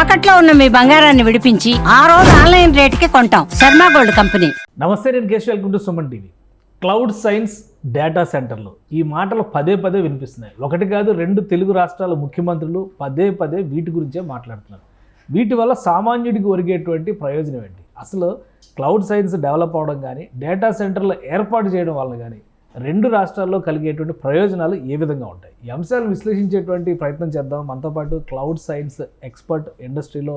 తాకట్లో ఉన్న మీ బంగారాన్ని విడిపించి ఆ రోజు ఆన్లైన్ రేటుకి కొంటాం. Sharma gold company. నమస్తే, నేను Keshav. Welcome to Suman TV. Cloud science data సెంటర్లు, ఈ మాటలు పదే పదే వినిపిస్తున్నాయి. ఒకటి కాదు, రెండు తెలుగు రాష్ట్రాల ముఖ్యమంత్రులు పదే పదే వీటి గురించే మాట్లాడుతున్నారు. వీటి వల్ల సామాన్యుడికి ఒరిగేటువంటి ప్రయోజనం ఏంటి? అసలు క్లౌడ్ సైన్స్ డెవలప్ అవడం కానీ, డేటా సెంటర్లు ఏర్పాటు చేయడం వల్ల కానీ రెండు రాష్ట్రాల్లో కలిగేటువంటి ప్రయోజనాలు ఏ విధంగా ఉంటాయి? ఈ అంశాలు విశ్లేషించేటువంటి ప్రయత్నం చేద్దాం. మనతో పాటు క్లౌడ్ సైన్స్ ఎక్స్పర్ట్, ఇండస్ట్రీలో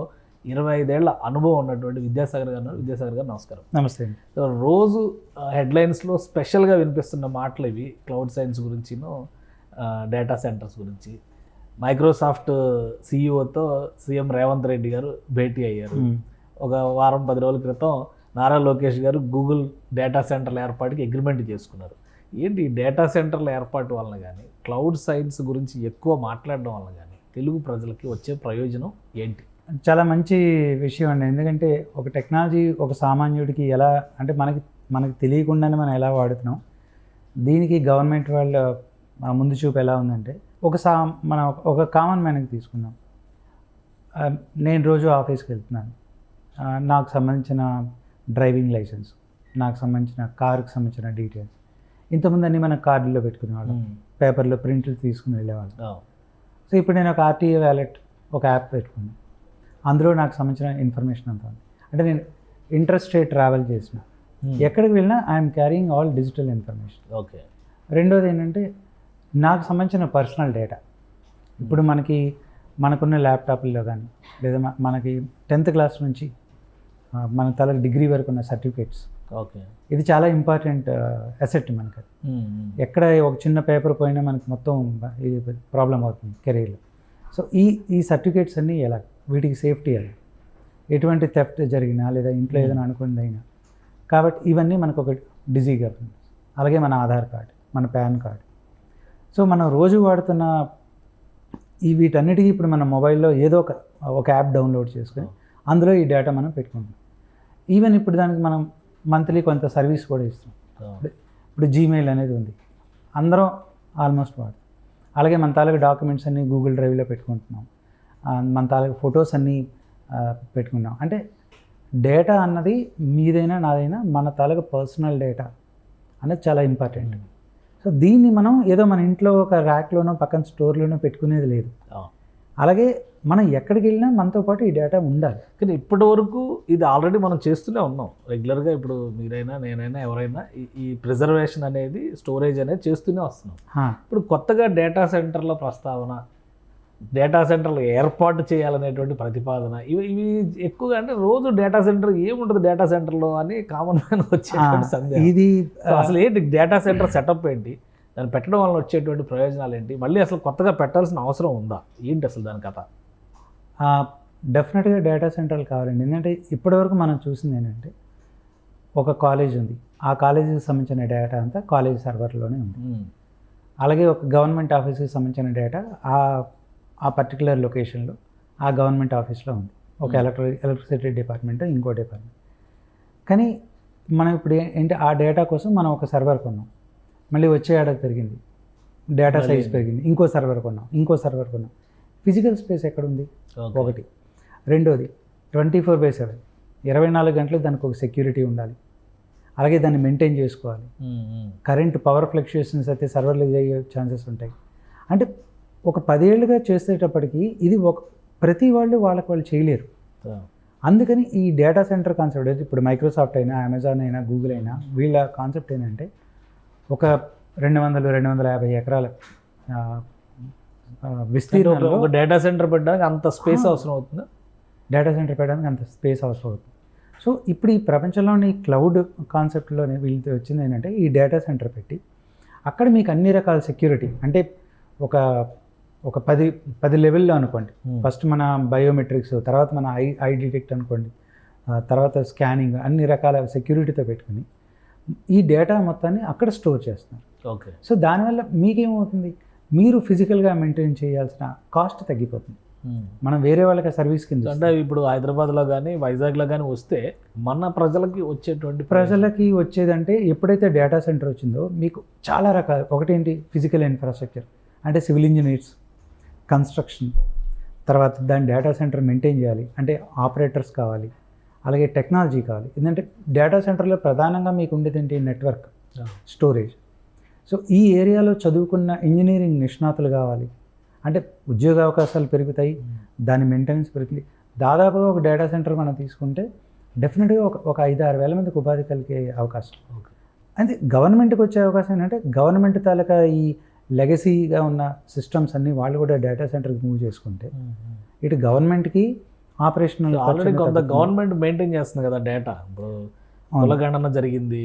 25 ఏళ్ల అనుభవం ఉన్నటువంటి విద్యాసాగర్ గారు ఉన్నారు. విద్యాసాగర్ గారు నమస్కారం. నమస్తే అండి. రోజు హెడ్లైన్స్లో స్పెషల్గా వినిపిస్తున్న మాటలు ఇవి. క్లౌడ్ సైన్స్ గురించిను, డేటా సెంటర్స్ గురించి. మైక్రోసాఫ్ట్ సీఈఓతో సీఎం రేవంత్ రెడ్డి గారు భేటీ అయ్యారు. ఒక వారం 10 రోజుల క్రితం నారా లోకేష్ గారు గూగుల్ డేటా సెంటర్ల ఏర్పాటుకి అగ్రిమెంట్ చేసుకున్నారు. ఏంటి డేటా సెంటర్ల ఏర్పాటు వలన కానీ, క్లౌడ్ సైన్స్ గురించి ఎక్కువ మాట్లాడడం వలన కానీ తెలుగు ప్రజలకి వచ్చే ప్రయోజనం ఏంటి? చాలా మంచి విషయం అండి. ఎందుకంటే ఒక టెక్నాలజీ ఒక సామాన్యుడికి ఎలా అంటే మనకి తెలియకుండానే మనం ఎలా వాడుతున్నాం, దీనికి గవర్నమెంట్ వాళ్ళ ముందు చూపు ఎలా ఉందంటే, మనం ఒక కామన్ మ్యాన్కి తీసుకుందాం. నేను రోజు ఆఫీస్కి వెళ్తున్నాను. నాకు సంబంధించిన డ్రైవింగ్ లైసెన్స్, నాకు సంబంధించిన కారుకి సంబంధించిన డీటెయిల్స్, ఇంతకుముందు అన్నీ మనం కార్డులో పెట్టుకునేవాళ్ళం, పేపర్లో ప్రింట్లు తీసుకుని వెళ్ళేవాళ్ళం. సో ఇప్పుడు నేను ఒక ఆర్టీఏ వ్యాలెట్, ఒక యాప్ పెట్టుకున్నాను. అందులో నాకు సంబంధించిన ఇన్ఫర్మేషన్ అంతా ఉంది. అంటే నేను ఇంట్రస్టేట్ ట్రావెల్ చేసిన, ఎక్కడికి వెళ్ళినా I'm carrying all digital information. Okay. రెండోది ఏంటంటే, నాకు సంబంధించిన పర్సనల్ డేటా ఇప్పుడు మనకున్న ల్యాప్టాప్ల్లో కానీ, లేదా మనకి 10th క్లాస్ నుంచి మన తలకు డిగ్రీ వరకు ఉన్న సర్టిఫికేట్స్, ఓకే, ఇది చాలా ఇంపార్టెంట్ అసెట్ మనకి. ఎక్కడ ఒక చిన్న పేపర్ పోయినా మనకి మొత్తం ఇది ప్రాబ్లం అవుతుంది కెరీర్లో. సో ఈ సర్టిఫికేట్స్ అన్నీ ఎలా, వీటికి సేఫ్టీ ఎలా, ఎటువంటి థెఫ్ట్ జరిగినా లేదా ఇంట్లో ఏదైనా అనుకున్నదైనా, కాబట్టి ఇవన్నీ మనకు ఒక డిజీగా ఉంది. అలాగే మన ఆధార్ కార్డ్, మన పాన్ కార్డ్. సో మనం రోజు వాడుతున్న వీటన్నిటికీ ఇప్పుడు మన మొబైల్లో ఏదో ఒక యాప్ డౌన్లోడ్ చేసుకొని అందులో ఈ డేటా మనం పెట్టుకుంటాం. ఈవెన్ ఇప్పుడు దానికి మనం మంత్లీ కొంత సర్వీస్ కూడా ఇస్తాం. ఇప్పుడు జీమెయిల్ అనేది ఉంది, అందరం ఆల్మోస్ట్ వాడు. అలాగే మన తాలూకు డాక్యుమెంట్స్ అన్నీ గూగుల్ డ్రైవ్లో పెట్టుకుంటున్నాం, మన తాలూకు ఫొటోస్ అన్నీ పెట్టుకున్నాం. అంటే డేటా అన్నది మీదైనా నాదైనా మన తాలూకు పర్సనల్ డేటా అనేది చాలా ఇంపార్టెంట్. సో దీన్ని మనం ఏదో మన ఇంట్లో ఒక ర్యాక్లోనో పక్కన స్టోర్లోనో పెట్టుకునేది లేదు. అలాగే మనం ఎక్కడికి వెళ్ళినా మనతో పాటు ఈ డేటా ఉండాలి. కానీ ఇప్పటి వరకు ఇది ఆల్రెడీ మనం చేస్తూనే ఉన్నాం రెగ్యులర్గా. ఇప్పుడు మీరైనా నేనైనా ఎవరైనా ఈ ప్రిజర్వేషన్ అనేది, స్టోరేజ్ అనేది చేస్తూనే వస్తున్నాం. ఇప్పుడు కొత్తగా డేటా సెంటర్ల ప్రస్తావన, డేటా సెంటర్లు ఏర్పాటు చేయాలనేటువంటి ప్రతిపాదన, ఇవి ఎక్కువగా అంటే రోజు డేటా సెంటర్ ఏముంటుంది డేటా సెంటర్లో అని కామన్ మ్యాన్ వచ్చేటువంటి సందేహం. ఇది అసలు ఏంటి డేటా సెంటర్ సెటప్ ఏంటి, దాన్ని పెట్టడం వల్ల వచ్చేటువంటి ప్రయోజనాలు ఏంటి, మళ్ళీ అసలు కొత్తగా పెట్టాల్సిన అవసరం ఉందా, ఏంటి అసలు దాని కథ? డెఫినెట్గా డేటా సెంటర్లు కావాలండి. ఎందుకంటే ఇప్పటివరకు మనం చూసింది ఏంటంటే, ఒక కాలేజ్ ఉంది, ఆ కాలేజీకి సంబంధించిన డేటా అంతా కాలేజ్ సర్వర్లోనే ఉంది. అలాగే ఒక గవర్నమెంట్ ఆఫీస్కి సంబంధించిన డేటా ఆ పర్టికులర్ లొకేషన్లో ఆ గవర్నమెంట్ ఆఫీస్లో ఉంది. ఒక ఎలక్ట్రిసిటీ డిపార్ట్మెంట్, ఇంకో డిపార్ట్మెంట్. కానీ మనం ఇప్పుడు ఏంటి, ఆ డేటా కోసం మనం ఒక సర్వర్ కొన్నాం, మళ్ళీ వచ్చే ఏడాది పెరిగింది, డేటా సైజ్ పెరిగింది, ఇంకో సర్వర్ కొన్నాం. ఫిజికల్ స్పేస్ ఎక్కడుంది? ఒకటి. రెండోది 24/7, 24 గంటలు దానికి ఒక సెక్యూరిటీ ఉండాలి. అలాగే దాన్ని మెయింటైన్ చేసుకోవాలి. కరెంట్ పవర్ ఫ్లక్చుయేషన్స్ అయితే సర్వర్లు అయ్యే ఛాన్సెస్ ఉంటాయి. అంటే ఒక 10 ఏళ్ళుగా చేసేటప్పటికి ఇది ప్రతి వాళ్ళు చేయలేరు. అందుకని ఈ డేటా సెంటర్ కాన్సెప్ట్ అయితే ఇప్పుడు మైక్రోసాఫ్ట్ అయినా, అమెజాన్ అయినా, గూగుల్ అయినా, వీళ్ళ కాన్సెప్ట్ ఏంటంటే, ఒక 200-250 ఎకరాల విస్తీర్ణంలో ఒక డేటా సెంటర్ పెట్టడానికి అంత స్పేస్ అవసరం అవుతుందా? డేటా సెంటర్ పెట్టడానికి అంత స్పేస్ అవసరం అవుతుంది. సో ఇప్పుడు ఈ ప్రపంచంలోని క్లౌడ్ కాన్సెప్ట్లోనే వీళ్ళతో వచ్చింది ఏంటంటే, ఈ డేటా సెంటర్ పెట్టి అక్కడ మీకు అన్ని రకాల సెక్యూరిటీ, అంటే ఒక 10 లెవెల్లో అనుకోండి. ఫస్ట్ మన బయోమెట్రిక్స్, తర్వాత మన ఐ డిటెక్ట్ అనుకోండి, తర్వాత స్కానింగ్, అన్ని రకాల సెక్యూరిటీతో పెట్టుకుని ఈ డేటా మొత్తాన్ని అక్కడ స్టోర్ చేస్తున్నారు. ఓకే. సో దానివల్ల మీకేమవుతుంది, మీరు ఫిజికల్గా మెయింటైన్ చేయాల్సిన కాస్ట్ తగ్గిపోతుంది. మనం వేరే వాళ్ళకి సర్వీస్ కింద, అంటే ఇప్పుడు హైదరాబాద్లో కానీ వైజాగ్లో కానీ వస్తే మన ప్రజలకి వచ్చేదంటే, ఎప్పుడైతే డేటా సెంటర్ వచ్చిందో మీకు చాలా రకాల, ఒకటేంటి ఫిజికల్ ఇన్ఫ్రాస్ట్రక్చర్, అంటే సివిల్ ఇంజనీర్స్, కన్స్ట్రక్షన్, తర్వాత దాని డేటా సెంటర్ మెయింటైన్ చేయాలి అంటే ఆపరేటర్స్ కావాలి, అలాగే టెక్నాలజీ కావాలి. ఎందుకంటే డేటా సెంటర్లో ప్రధానంగా మీకు ఉండేది ఏంటి, నెట్వర్క్, స్టోరేజ్. సో ఈ ఏరియాలో చదువుకున్న ఇంజనీరింగ్ నిష్ణాతులు కావాలి, అంటే ఉద్యోగ అవకాశాలు పెరుగుతాయి, దాని మెయింటెనెన్స్ పెరుగుతుంది. దాదాపుగా ఒక డేటా సెంటర్ మనం తీసుకుంటే డెఫినెట్గా ఒక 5-6 వేల మందికి ఉపాధి కలిగే అవకాశం. అయితే గవర్నమెంట్కి వచ్చే అవకాశం ఏంటంటే గవర్నమెంట్ తాలూకా ఈ లెగసీగా ఉన్న సిస్టమ్స్ అన్నీ వాళ్ళు కూడా డేటా సెంటర్కి మూవ్ చేసుకుంటే ఇటు గవర్నమెంట్కి ఆపరేషనల్ ఆల్రెడీ కొంత గవర్నమెంట్ మెయింటైన్ చేస్తుంది కదా డేటా. ఇప్పుడు కులగణన జరిగింది,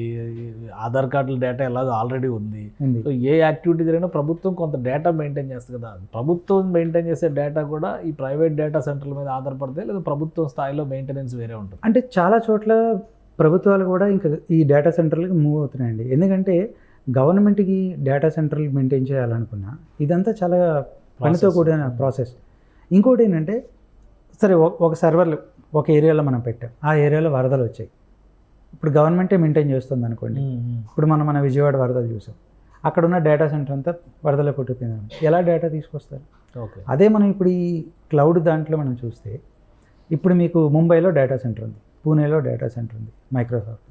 ఆధార్ కార్డుల డేటా ఎలాగో ఆల్రెడీ ఉంది. సో ఏ యాక్టివిటీ జరిగినా ప్రభుత్వం కొంత డేటా మెయింటైన్ చేస్తుంది కదా. ప్రభుత్వం మెయింటైన్ చేసే డేటా కూడా ఈ ప్రైవేట్ డేటా సెంటర్ల మీద ఆధారపడితే, లేదా ప్రభుత్వం స్థాయిలో మెయింటెనెన్స్ వేరే ఉంటుంది. అంటే చాలా చోట్ల ప్రభుత్వాలు కూడా ఇంకా ఈ డేటా సెంటర్లకు మూవ్ అవుతున్నాయండి. ఎందుకంటే గవర్నమెంట్కి డేటా సెంటర్లు మెయింటైన్ చేయాలనుకున్నా ఇదంతా చాలా పనితో కూడిన ప్రాసెస్. ఇంకోటి ఏంటంటే సరే ఒక సర్వర్లు ఒక ఏరియాలో మనం పెట్టాం, ఆ ఏరియాలో వరదలు వచ్చాయి. ఇప్పుడు గవర్నమెంటే మెయింటైన్ చేస్తుంది అనుకోండి. ఇప్పుడు మన విజయవాడ వరదలు చూసాం, అక్కడ ఉన్న డేటా సెంటర్ అంతా వరదలో కొట్టుకుపోయింది. ఎలా డేటా తీసుకొస్తారు? అదే మనం ఇప్పుడు ఈ క్లౌడ్ దాంట్లో మనం చూస్తే ఇప్పుడు మీకు ముంబైలో డేటా సెంటర్ ఉంది, పూణేలో డేటా సెంటర్ ఉంది మైక్రోసాఫ్ట్.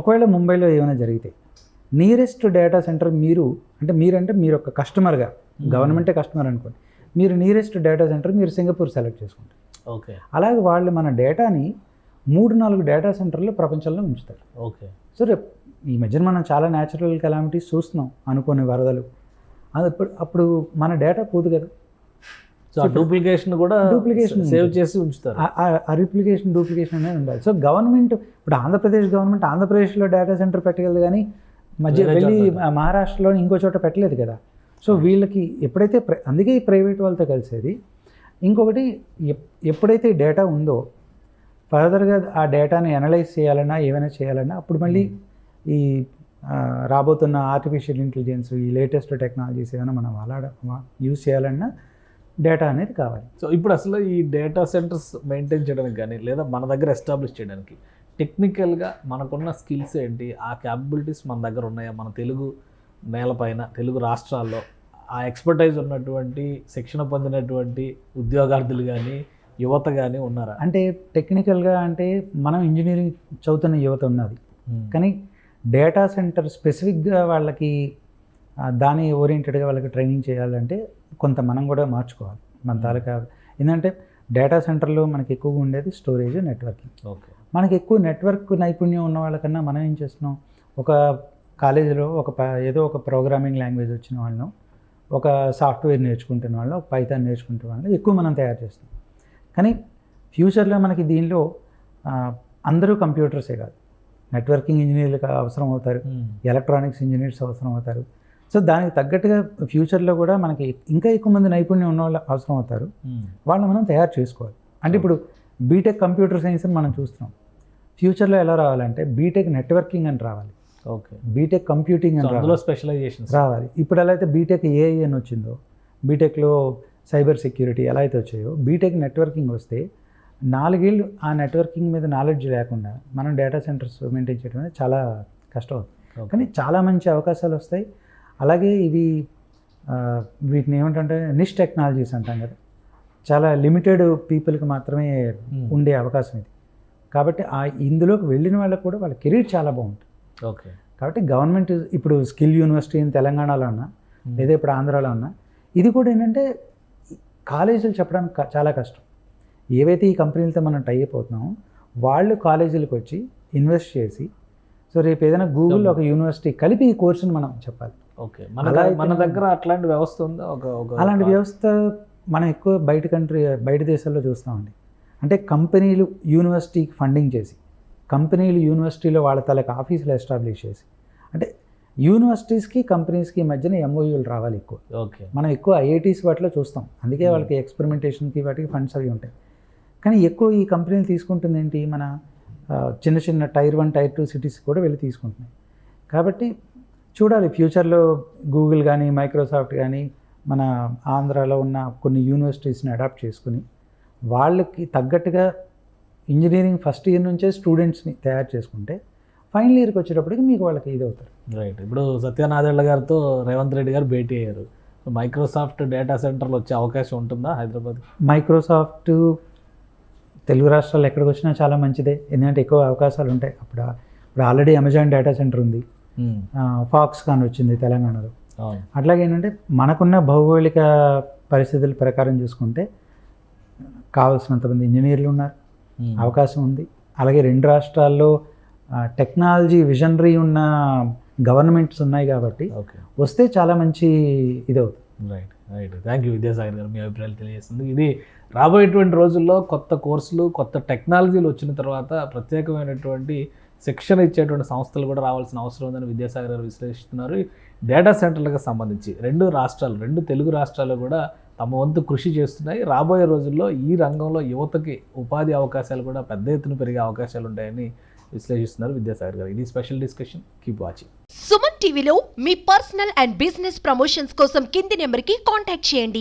ఒకవేళ ముంబైలో ఏమైనా జరిగితే నియరెస్ట్ డేటా సెంటర్ మీరు ఒక కస్టమర్గా, గవర్నమెంటే కస్టమర్ అనుకోండి, మీరు నియరెస్ట్ డేటా సెంటర్ మీరు సింగపూర్ సెలెక్ట్ చేసుకుంటారు. ఓకే. అలాగే వాళ్ళు మన డేటాని 3-4 డేటా సెంటర్లు ప్రపంచంలో ఉంచుతారు. ఓకే. సో రేపు ఈ మధ్యన మనం చాలా న్యాచురల్ కెలామిటీస్ చూస్తున్నాం, అనుకోని వరదలు. అప్పుడు మన డేటా పోదు కదా. సో డూప్లికేషన్ సేవ్ చేసి ఉంచుతారు. ఆ డూప్లికేషన్ అనేది ఉండాలి. సో గవర్నమెంట్ ఇప్పుడు ఆంధ్రప్రదేశ్లో డేటా సెంటర్ పెట్టగలదు, కానీ వెళ్ళి మహారాష్ట్రలోని ఇంకో చోట పెట్టలేదు కదా. సో వీళ్ళకి ఎప్పుడైతే అందుకే ఈ ప్రైవేట్ వాళ్ళతో కలిసేది. ఇంకొకటి ఎప్పుడైతే డేటా ఉందో ఫర్దర్గా ఆ డేటాని అనలైజ్ చేయాలన్నా ఏమైనా చేయాలన్నా అప్పుడు మళ్ళీ ఈ రాబోతున్న ఆర్టిఫిషియల్ ఇంటెలిజెన్స్, ఈ లేటెస్ట్ టెక్నాలజీస్ ఏమైనా మనం యూజ్ చేయాలన్నా డేటా అనేది కావాలి. సో ఇప్పుడు అసలు ఈ డేటా సెంటర్స్ మెయింటైన్ చేయడానికి కానీ, లేదా మన దగ్గర ఎస్టాబ్లిష్ చేయడానికి టెక్నికల్గా మనకున్న స్కిల్స్ ఏంటి, ఆ క్యాపబిలిటీస్ మన దగ్గర ఉన్నాయా? మన తెలుగు నేలపైన, తెలుగు రాష్ట్రాల్లో ఆ ఎక్స్పర్టైజ్ ఉన్నటువంటి, శిక్షణ పొందినటువంటి ఉద్యోగార్థులు కానీ, యువత కానీ ఉన్నారా? అంటే టెక్నికల్గా అంటే మనం ఇంజనీరింగ్ చదువుతున్న యువత ఉన్నది, కానీ డేటా సెంటర్ స్పెసిఫిక్గా వాళ్ళకి దాని ఓరియంటెడ్గా వాళ్ళకి ట్రైనింగ్ చేయాలంటే కొంత మనం కూడా మార్చుకోవాలి మన తాలూకా. ఎందుకంటే డేటా సెంటర్లో మనకి ఎక్కువగా ఉండేది స్టోరేజ్, నెట్వర్కింగ్. ఓకే. మనకి ఎక్కువ నెట్వర్క్ నైపుణ్యం ఉన్న వాళ్ళకన్నా మనం ఏం చేస్తున్నాం, ఒక కాలేజీలో ఏదో ఒక ప్రోగ్రామింగ్ లాంగ్వేజ్ వచ్చిన వాళ్ళను, ఒక సాఫ్ట్వేర్ నేర్చుకుంటున్న వాళ్ళు, ఒక పైథాన్ నేర్చుకుంటున్న వాళ్ళని ఎక్కువ మనం తయారు చేస్తాం. కానీ ఫ్యూచర్లో మనకి దీనిలో అందరూ కంప్యూటర్సే కాదు, నెట్వర్కింగ్ ఇంజనీర్లకు అవసరం అవుతారు, ఎలక్ట్రానిక్స్ ఇంజనీర్స్ అవసరం అవుతారు. సో దానికి తగ్గట్టుగా ఫ్యూచర్లో కూడా మనకి ఇంకా ఎక్కువ మంది నైపుణ్యం ఉన్న వాళ్ళు అవసరం అవుతారు. వాళ్ళని మనం తయారు చేసుకోవాలి. అంటే ఇప్పుడు బీటెక్ కంప్యూటర్ సైన్స్ అని మనం చూస్తున్నాం. ఫ్యూచర్లో ఎలా రావాలంటే బీటెక్ నెట్వర్కింగ్ అని రావాలి, ఓకే, బీటెక్ కంప్యూటింగ్ అని రావాలి, స్పెషలైజేషన్ రావాలి. ఇప్పుడు ఎలా అయితే బీటెక్ ఏఐ అని వచ్చిందో, బీటెక్లో సైబర్ సెక్యూరిటీ ఎలా అయితే వచ్చాయో, బీటెక్ నెట్వర్కింగ్ వస్తే 4 ఏళ్ళు ఆ నెట్వర్కింగ్ మీద నాలెడ్జ్ లేకుండా మనం డేటా సెంటర్స్ మెయింటైన్ చేయడం అనేది చాలా కష్టం అవుతుంది. కానీ చాలా మంచి అవకాశాలు వస్తాయి. అలాగే ఇవి వీటిని ఏమిటంటే నిష్ టెక్నాలజీస్ అంటాం కదా, చాలా లిమిటెడ్ పీపుల్కి మాత్రమే ఉండే అవకాశం ఇది. కాబట్టి ఇందులోకి వెళ్ళిన వాళ్ళకి కూడా వాళ్ళ కెరీర్ చాలా బాగుంటుంది. ఓకే. కాబట్టి గవర్నమెంట్ ఇప్పుడు స్కిల్ యూనివర్సిటీ ఇన్ తెలంగాణలో ఉన్నా, లేదా ఇప్పుడు ఆంధ్రాలో ఉన్నా, ఇది కూడా ఏంటంటే కాలేజీలు చెప్పడానికి చాలా కష్టం. ఏవైతే ఈ కంపెనీలతో మనం టై అయిపోతున్నామో వాళ్ళు కాలేజీలకు వచ్చి ఇన్వెస్ట్ చేసి, సో రేపు ఏదైనా గూగుల్ ఒక యూనివర్సిటీ కలిపి ఈ కోర్సుని మనం చెప్పాలి. ఓకే. మన దగ్గర అట్లాంటి వ్యవస్థ ఉందా? అలాంటి వ్యవస్థ మనం ఎక్కువ బయట దేశాల్లో చూస్తామండి. అంటే కంపెనీలు యూనివర్సిటీకి ఫండింగ్ చేసి, కంపెనీలు యూనివర్సిటీలో వాళ్ళ తలకు ఆఫీసులు ఎస్టాబ్లిష్ చేసి, అంటే యూనివర్సిటీస్కి కంపెనీస్కి మధ్యన ఎంఓయూలు రావాలి ఎక్కువ. ఓకే. మనం ఎక్కువ ఐఐటీస్ వాటిలో చూస్తాం, అందుకే వాళ్ళకి ఎక్స్పెరిమెంటేషన్కి వాటికి ఫండ్స్ అవి ఉంటాయి. కానీ ఎక్కువ ఈ కంపెనీలు తీసుకుంటుంది ఏంటి, మన చిన్న టైర్ 1, టైర్ 2 సిటీస్ కూడా వెళ్ళి తీసుకుంటున్నాయి. కాబట్టి చూడాలి ఫ్యూచర్లో గూగుల్ కానీ, మైక్రోసాఫ్ట్ కానీ మన ఆంధ్రాలో ఉన్న కొన్ని యూనివర్సిటీస్ని అడాప్ట్ చేసుకుని వాళ్ళకి తగ్గట్టుగా ఇంజనీరింగ్ ఫస్ట్ ఇయర్ నుంచే స్టూడెంట్స్ని తయారు చేసుకుంటే ఫైనల్ ఇయర్కి వచ్చేటప్పటికి మీకు వాళ్ళకి ఇది అవుతారు. రైట్. ఇప్పుడు సత్యనారాయణ గారితో రేవంత్ రెడ్డి గారు భేటీ అయ్యారు. మైక్రోసాఫ్ట్ డేటా సెంటర్లు వచ్చే అవకాశం ఉంటుందా హైదరాబాద్? మైక్రోసాఫ్ట్ తెలుగు రాష్ట్రాలు ఎక్కడికి వచ్చినా చాలా మంచిదే, ఎందుకంటే ఎక్కువ అవకాశాలు ఉంటాయి. ఇప్పుడు ఆల్రెడీ అమెజాన్ డేటా సెంటర్ ఉంది, ఫాక్స్కాన్ వచ్చింది తెలంగాణలో. అట్లాగే ఏంటంటే మనకున్న భౌగోళిక పరిస్థితుల ప్రకారం చూసుకుంటే కావాల్సినంతమంది ఇంజనీర్లు ఉన్నారు, అవకాశం ఉంది. అలాగే రెండు రాష్ట్రాల్లో టెక్నాలజీ విజనరీ ఉన్న గవర్నమెంట్స్ ఉన్నాయి కాబట్టి వస్తే చాలా మంచి ఇది అవుతుంది. రైట్ థ్యాంక్ యూ విద్యాసాగర్ గారు, మీ అభిప్రాయాలు తెలియజేస్తుంది. ఇది రాబోయేటువంటి రోజుల్లో కొత్త కోర్సులు, కొత్త టెక్నాలజీలు వచ్చిన తర్వాత ప్రత్యేకమైనటువంటి శిక్షణ ఇచ్చేటువంటి సంస్థలు కూడా రావాల్సిన అవసరం ఉందని విద్యాసాగర్ గారు విశ్లేషిస్తున్నారు. డేటా సెంటర్లకు సంబంధించి రెండు తెలుగు రాష్ట్రాలు కూడా తమ వంతు కృషి చేస్తున్నాయి. రాబోయే రోజుల్లో ఈ రంగంలో యువతకి ఉపాధి అవకాశాలు కూడా పెద్ద ఎత్తున పెరిగే అవకాశాలు ఉంటాయని విశ్లేషిస్తున్నారు విద్యాసాగర్ గారు. ఇది special discussion. Keep watching. Suman టీవీలో మీ పర్సనల్ అండ్ బిజినెస్ ప్రమోషన్స్ కోసం కింది నెంబర్కి కాంటాక్ట్ చేయండి.